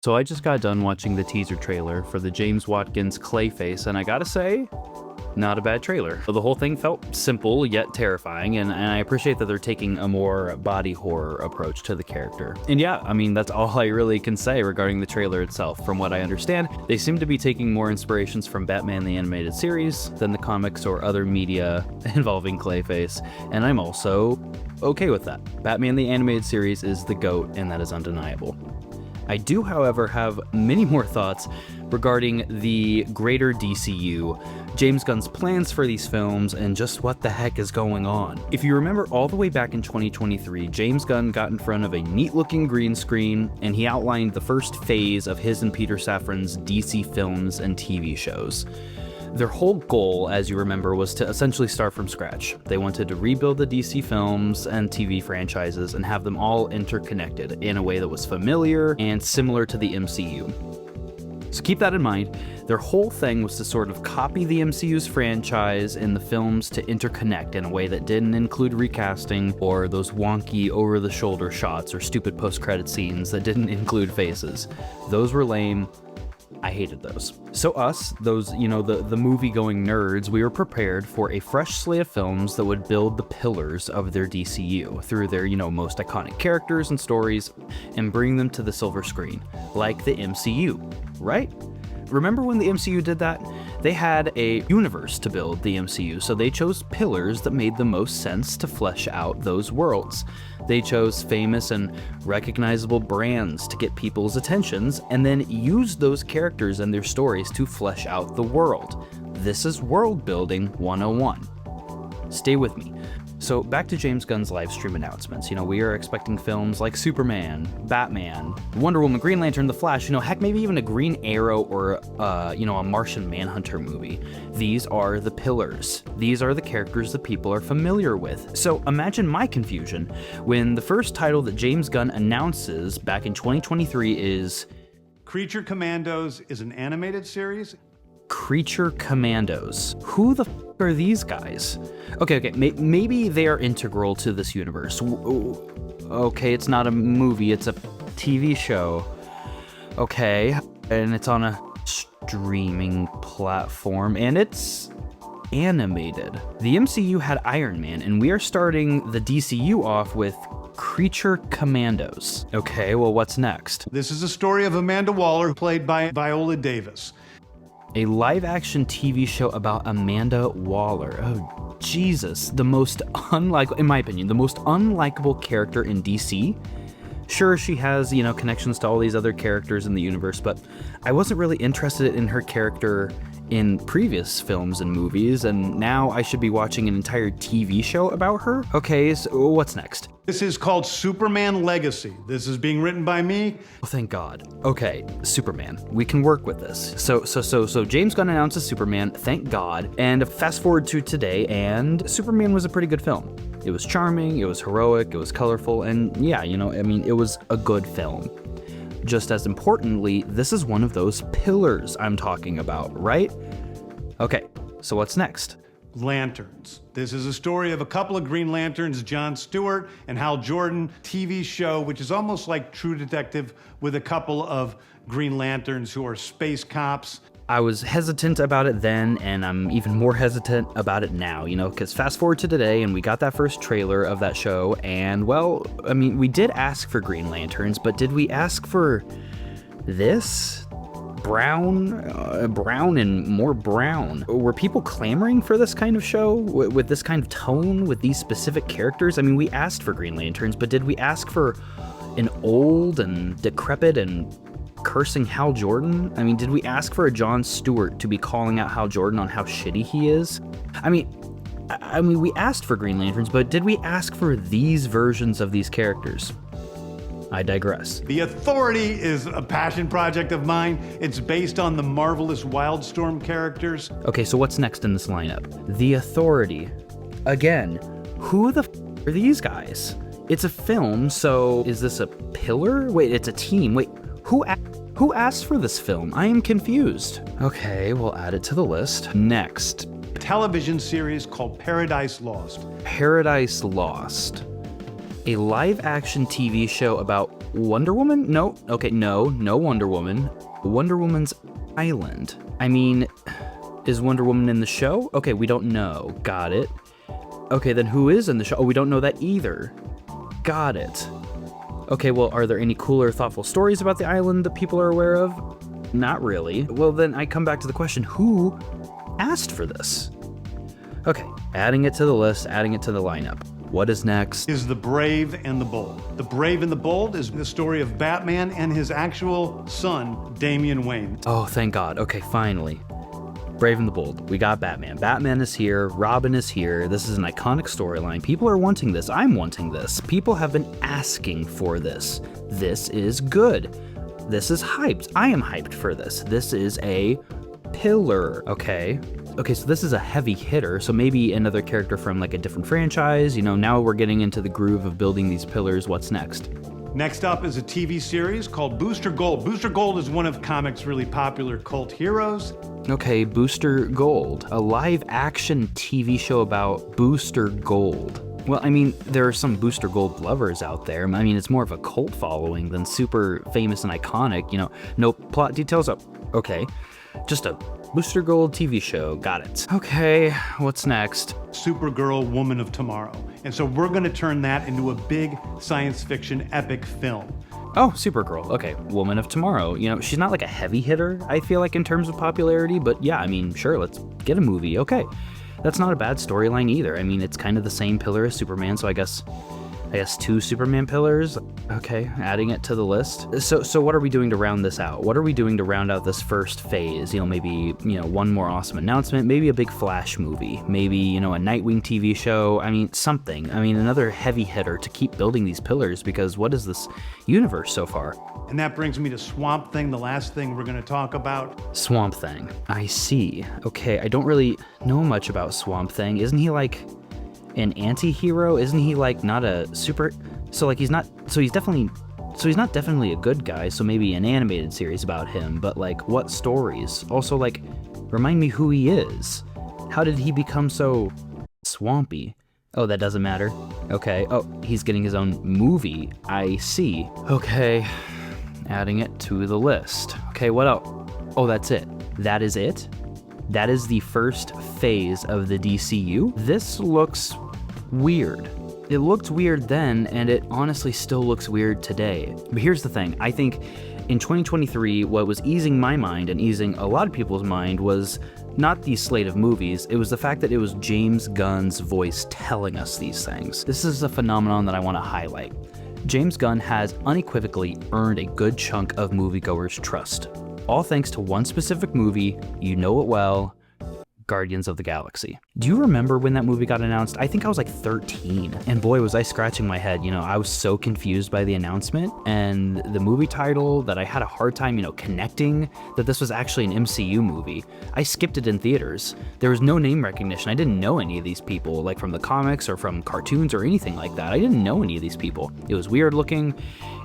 So I just got done watching the teaser trailer for the James Watkins Clayface, and I gotta say, not a bad trailer. The whole thing felt simple yet terrifying, and I appreciate that they're taking a more body horror approach to the character. And yeah, I mean, that's all I really can say regarding the trailer itself. From what I understand, they seem to be taking more inspirations from Batman the Animated Series than the comics or other media involving Clayface, and I'm also okay with that. Batman the Animated Series is the GOAT, and that is undeniable. I do, however, have many more thoughts regarding the greater DCU, James Gunn's plans for these films, and just what the heck is going on. If you remember all the way back in 2023, James Gunn got in front of a neat-looking green screen, and he outlined the first phase of his and Peter Safran's DC films and TV shows. Their whole goal, as you remember, was to essentially start from scratch. They wanted to rebuild the DC films and TV franchises and have them all interconnected in a way that was familiar and similar to the MCU. So keep that in mind. Their whole thing was to sort of copy the MCU's franchise and the films to interconnect in a way that didn't include recasting or those wonky over-the-shoulder shots or stupid post-credit scenes that didn't include faces. Those were lame. I hated those. So us, those, the movie-going nerds, we were prepared for a fresh slate of films that would build the pillars of their DCU through their, most iconic characters and stories and bring them to the silver screen, like the MCU, right? Remember when the MCU did that? They had a universe to build the MCU, so they chose pillars that made the most sense to flesh out those worlds. They chose famous and recognizable brands to get people's attentions, and then used those characters and their stories to flesh out the world. This is world building 101. Stay with me. So back to James Gunn's live stream announcements. We are expecting films like Superman, Batman, Wonder Woman, Green Lantern, The Flash, heck, maybe even a Green Arrow or, a Martian Manhunter movie. These are the pillars. These are the characters that people are familiar with. So imagine my confusion when the first title that James Gunn announces back in 2023 is Creature Commandos is an animated series. Creature Commandos. Who the f*** are these guys? Okay, maybe they are integral to this universe. Okay, it's not a movie, it's a TV show. Okay, and it's on a streaming platform, and it's animated. The MCU had Iron Man, and we are starting the DCU off with Creature Commandos. Okay, well, what's next? This is a story of Amanda Waller, played by Viola Davis. A live-action TV show about Amanda Waller. Oh, Jesus. The most in my opinion, the most unlikable character in DC. Sure, she has, connections to all these other characters in the universe, but I wasn't really interested in her character in previous films and movies, and now I should be watching an entire TV show about her? Okay, so what's next? This is called Superman Legacy. This is being written by me. Oh, thank God. Okay, Superman. We can work with this. So James Gunn announces Superman, thank God, and fast forward to today, and Superman was a pretty good film. It was charming, it was heroic, it was colorful, and yeah, it was a good film. Just as importantly, this is one of those pillars I'm talking about, right? Okay, so what's next? Lanterns. This is a story of a couple of Green Lanterns, Jon Stewart and Hal Jordan, TV show, which is almost like True Detective with a couple of Green Lanterns who are space cops. I was hesitant about it then, and I'm even more hesitant about it now, because fast forward to today, and we got that first trailer of that show, and well, we did ask for Green Lanterns, but did we ask for this? Brown and more brown. Were people clamoring for this kind of show with this kind of tone, with these specific characters? We asked for Green Lanterns, but did we ask for an old and decrepit and cursing Hal Jordan? Did we ask for a Jon Stewart to be calling out Hal Jordan on how shitty he is? We asked for Green Lanterns, but did we ask for these versions of these characters? I digress. The Authority is a passion project of mine. It's based on the marvelous Wildstorm characters. Okay, so what's next in this lineup? The Authority. Again, who the f*** are these guys? It's a film, so is this a pillar? Wait, it's a team. Wait, who asked for this film? I am confused. Okay, we'll add it to the list. Next. A television series called Paradise Lost. Paradise Lost. A live-action TV show about Wonder Woman? No. Okay, no Wonder Woman. Wonder Woman's Island. I mean, is Wonder Woman in the show? Okay, we don't know. Got it. Okay, then who is in the show? Oh, we don't know that either. Got it. Okay, well, are there any cooler, thoughtful stories about the island that people are aware of? Not really. Well, then I come back to the question, who asked for this? Okay, adding it to the list, adding it to the lineup. What is next? Is The Brave and the Bold. The Brave and the Bold is the story of Batman and his actual son, Damian Wayne. Oh, thank God. Okay, finally. Brave and the Bold. We got Batman. Batman is here. Robin is here. This is an iconic storyline. People are wanting this. I'm wanting this. People have been asking for this. This is good. This is hyped. I am hyped for this. This is a pillar. Okay, so this is a heavy hitter. So maybe another character from like a different franchise. You know, now we're getting into the groove of building these pillars. What's next? Next up is a TV series called Booster Gold. Booster Gold is one of comics' really popular cult heroes. Okay, Booster Gold. A live-action TV show about Booster Gold. Well, I mean, there are some Booster Gold lovers out there. I mean, it's more of a cult following than super famous and iconic. You know, no plot details. Oh, okay, just a Booster Gold TV show. Got it. Okay, what's next? Supergirl, Woman of Tomorrow. And so we're going to turn that into a big science fiction epic film. Oh, Supergirl. Okay, Woman of Tomorrow. You know, she's not like a heavy hitter, I feel like, in terms of popularity, but yeah, I mean, sure, let's get a movie. Okay, that's not a bad storyline either. I mean, it's kind of the same pillar as Superman, so I guess 2 Superman pillars. Okay, adding it to the list. So what are we doing to round this out? What are we doing to round out this first phase? You know, maybe, one more awesome announcement, maybe a big Flash movie, maybe, a Nightwing TV show. I mean, something. I mean, another heavy hitter to keep building these pillars, because what is this universe so far? And that brings me to Swamp Thing, the last thing we're going to talk about. Swamp Thing. I see. Okay, I don't really know much about Swamp Thing. Isn't he like an anti-hero? Isn't he like not a super, he's not definitely a good guy, so maybe an animated series about him, but like what stories? Also, like, remind me who he is. How did he become so swampy? Oh, that doesn't matter. Okay. Oh, he's getting his own movie. I see. Okay, adding it to the list. Okay, what else? Oh, that's it. That is it? That is the first phase of the DCU. This looks weird. It looked weird then, and it honestly still looks weird today. But here's the thing. I think in 2023, what was easing my mind and easing a lot of people's mind was not the slate of movies, it was the fact that it was James Gunn's voice telling us these things. This is a phenomenon that I want to highlight. James Gunn has unequivocally earned a good chunk of moviegoers' trust. All thanks to one specific movie, you know it well, Guardians of the Galaxy. Do you remember when that movie got announced? I think I was like 13, and boy was I scratching my head. I was so confused by the announcement and the movie title that I had a hard time, connecting that this was actually an MCU movie. I skipped it in theaters. There was no name recognition. I didn't know any of these people, like from the comics or from cartoons or anything like that. I didn't know any of these people. It was weird looking.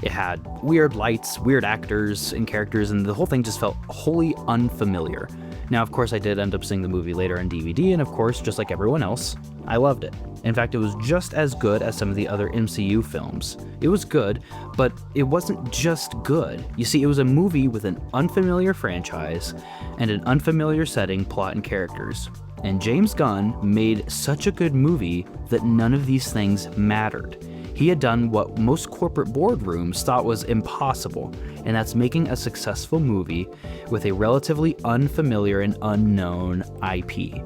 It had weird lights, weird actors and characters, and the whole thing just felt wholly unfamiliar. Now, of course, I did end up seeing the movie later on DVD, and of course, just like everyone else, I loved it. In fact, it was just as good as some of the other MCU films. It was good, but it wasn't just good. You see, it was a movie with an unfamiliar franchise and an unfamiliar setting, plot, and characters. And James Gunn made such a good movie that none of these things mattered. He had done what most corporate boardrooms thought was impossible, and that's making a successful movie with a relatively unfamiliar and unknown IP.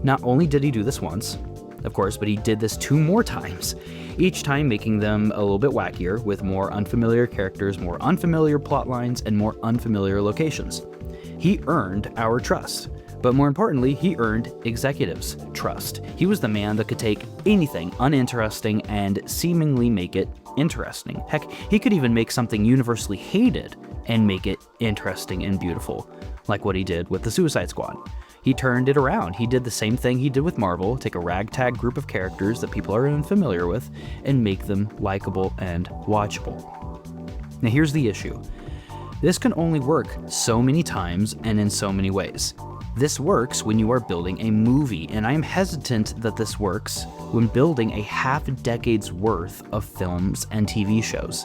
Not only did he do this once, of course, but he did this 2 more times, each time making them a little bit wackier with more unfamiliar characters, more unfamiliar plot lines, and more unfamiliar locations. He earned our trust. But more importantly, he earned executives' trust. He was the man that could take anything uninteresting and seemingly make it interesting. Heck, he could even make something universally hated and make it interesting and beautiful, like what he did with the Suicide Squad. He turned it around. He did the same thing he did with Marvel, take a ragtag group of characters that people are unfamiliar with and make them likable and watchable. Now here's the issue. This can only work so many times and in so many ways. This works when you are building a movie, and I am hesitant that this works when building a half-decade's worth of films and TV shows.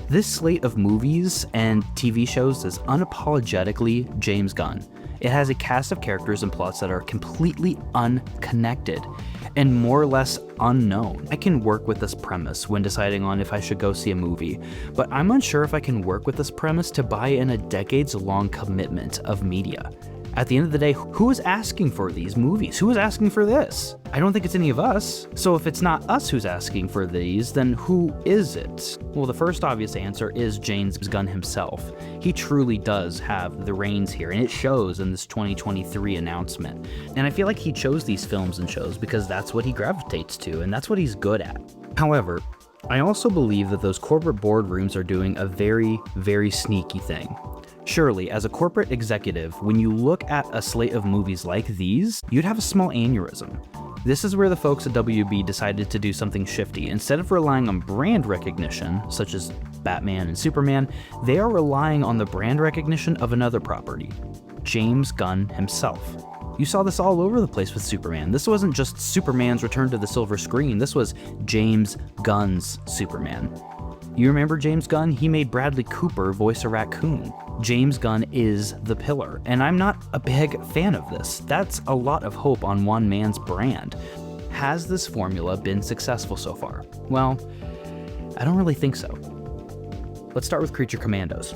This slate of movies and TV shows is unapologetically James Gunn. It has a cast of characters and plots that are completely unconnected and more or less unknown. I can work with this premise when deciding on if I should go see a movie, but I'm unsure if I can work with this premise to buy in a decades-long commitment of media. At the end of the day, who is asking for these movies? Who is asking for this? I don't think it's any of us. So if it's not us who's asking for these, then who is it? Well, the first obvious answer is James Gunn himself. He truly does have the reins here, and it shows in this 2023 announcement. And I feel like he chose these films and shows because that's what he gravitates to, and that's what he's good at. However, I also believe that those corporate boardrooms are doing a very, very sneaky thing. Surely, as a corporate executive, when you look at a slate of movies like these, you'd have a small aneurysm. This is where the folks at WB decided to do something shifty. Instead of relying on brand recognition, such as Batman and Superman, they are relying on the brand recognition of another property, James Gunn himself. You saw this all over the place with Superman. This wasn't just Superman's return to the silver screen, this was James Gunn's Superman. You remember James Gunn? He made Bradley Cooper voice a raccoon. James Gunn is the pillar, and I'm not a big fan of this. That's a lot of hope on one man's brand. Has this formula been successful so far? Well, I don't really think so. Let's start with Creature Commandos.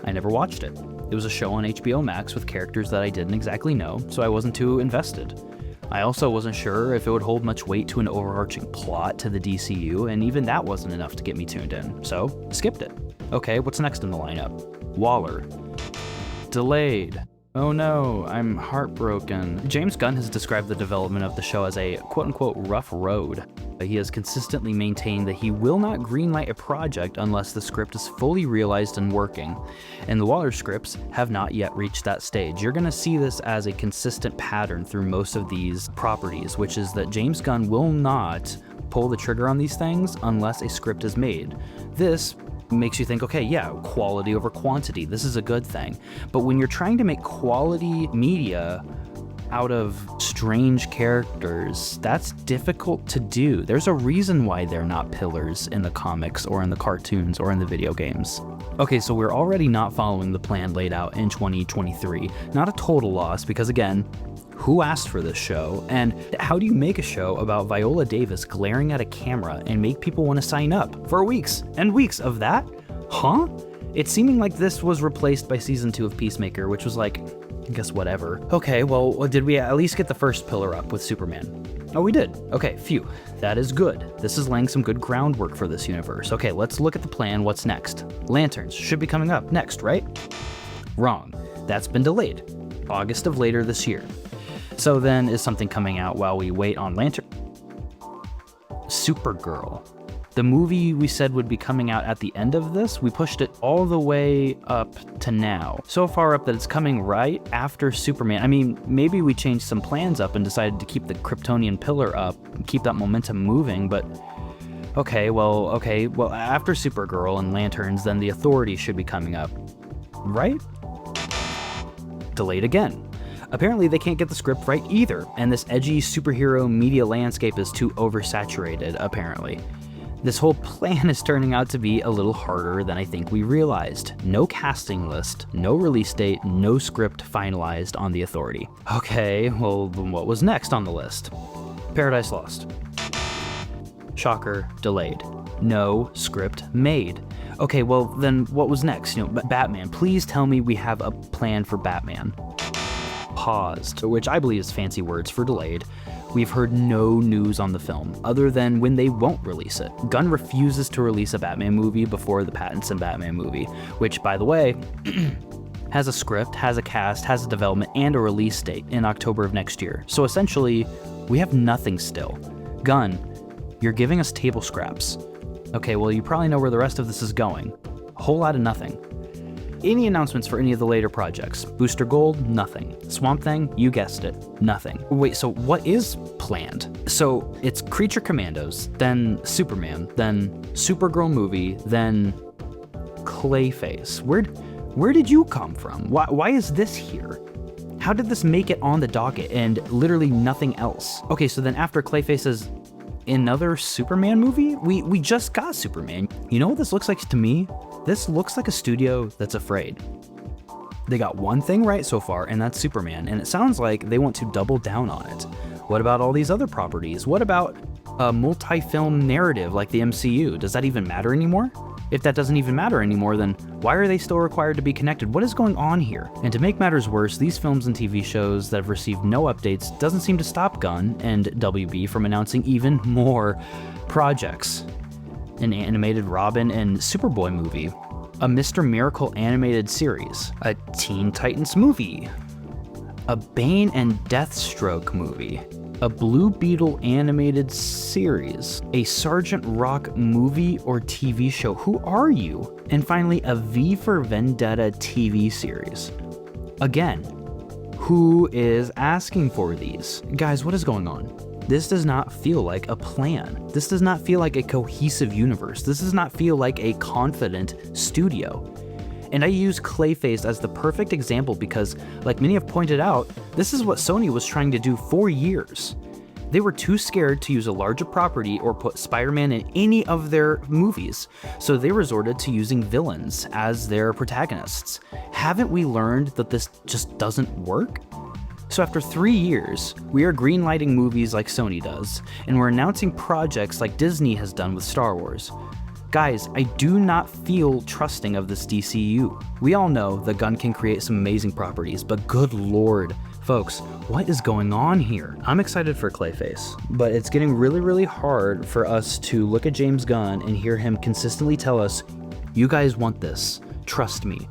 I never watched it. It was a show on HBO Max with characters that I didn't exactly know, so I wasn't too invested. I also wasn't sure if it would hold much weight to an overarching plot to the DCU, and even that wasn't enough to get me tuned in, so skipped it. Okay, what's next in the lineup? Waller. Delayed. Oh no, I'm heartbroken. James Gunn has described the development of the show as a quote-unquote rough road. He has consistently maintained that he will not greenlight a project unless the script is fully realized and working, and the Waller scripts have not yet reached that stage. You're going to see this as a consistent pattern through most of these properties, which is that James Gunn will not pull the trigger on these things unless a script is made. This makes you think, okay, yeah, quality over quantity, this is a good thing. But when you're trying to make quality media out of strange characters, that's difficult to do. There's a reason why they're not pillars in the comics or in the cartoons or in the video games. Okay, so we're already not following the plan laid out in 2023. Not a total loss, because again, who asked for this show? And how do you make a show about Viola Davis glaring at a camera and make people want to sign up for weeks and weeks of that? Huh? It's seeming like this was replaced by season 2 of Peacemaker, which was like, I guess whatever. Okay, well, did we at least get the first pillar up with Superman? Oh, we did. Okay, phew. That is good. This is laying some good groundwork for this universe. Okay, let's look at the plan. What's next? Lanterns should be coming up next, right? Wrong. That's been delayed. August of later this year. So then, is something coming out while we wait on Lantern? Supergirl. The movie we said would be coming out at the end of this, we pushed it all the way up to now. So far up that it's coming right after Superman. I mean, maybe we changed some plans up and decided to keep the Kryptonian pillar up, keep that momentum moving, but okay, well, after Supergirl and Lanterns, then the Authority should be coming up, right? Delayed again. Apparently they can't get the script right either, and this edgy superhero media landscape is too oversaturated, apparently. This whole plan is turning out to be a little harder than I think we realized. No casting list, no release date, no script finalized on the Authority. Okay, well, what was next on the list? Paradise Lost. Shocker, delayed. No script made. Okay, well then what was next? Batman. Please tell me we have a plan for Batman. Paused, which I believe is fancy words for delayed. We've heard no news on the film, other than when they won't release it. Gunn refuses to release a Batman movie before the Pattinson Batman movie, which, by the way, has a script, has a cast, has a development, and a release date in October of next year. So essentially, we have nothing still. Gunn, you're giving us table scraps. Okay, well, you probably know where the rest of this is going. A whole lot of nothing. Any announcements for any of the later projects? Booster Gold? Nothing. Swamp Thing? You guessed it. Nothing. Wait, so what is planned? So it's Creature Commandos, then Superman, then Supergirl movie, then Clayface. Where did you come from? Why is this here? How did this make it on the docket and literally nothing else? Okay, so then after Clayface's another Superman movie, we just got Superman. You know what this looks like to me? This looks like a studio that's afraid. They got one thing right so far, and that's Superman, and it sounds like they want to double down on it. What about all these other properties? What about a multi-film narrative like the MCU? Does that even matter anymore? If that doesn't even matter anymore, then why are they still required to be connected? What is going on here? And to make matters worse, these films and TV shows that have received no updates doesn't seem to stop Gunn and WB from announcing even more projects. An animated Robin and Superboy movie, a Mr. Miracle animated series, a Teen Titans movie, a Bane and Deathstroke movie, a Blue Beetle animated series, a Sergeant Rock movie or TV show. Who are you? And finally, a V for Vendetta TV series. Again, who is asking for these? Guys, what is going on? This does not feel like a plan. This does not feel like a cohesive universe. This does not feel like a confident studio. And I use Clayface as the perfect example because, like many have pointed out, this is what Sony was trying to do for years. They were too scared to use a larger property or put Spider-Man in any of their movies, so they resorted to using villains as their protagonists. Haven't we learned that this just doesn't work? So after 3 years, we are greenlighting movies like Sony does, and we're announcing projects like Disney has done with Star Wars. Guys, I do not feel trusting of this DCU. We all know that Gunn can create some amazing properties, but good lord, folks, what is going on here? I'm excited for Clayface, but it's getting really hard for us to look at James Gunn and hear him consistently tell us, you guys want this, trust me.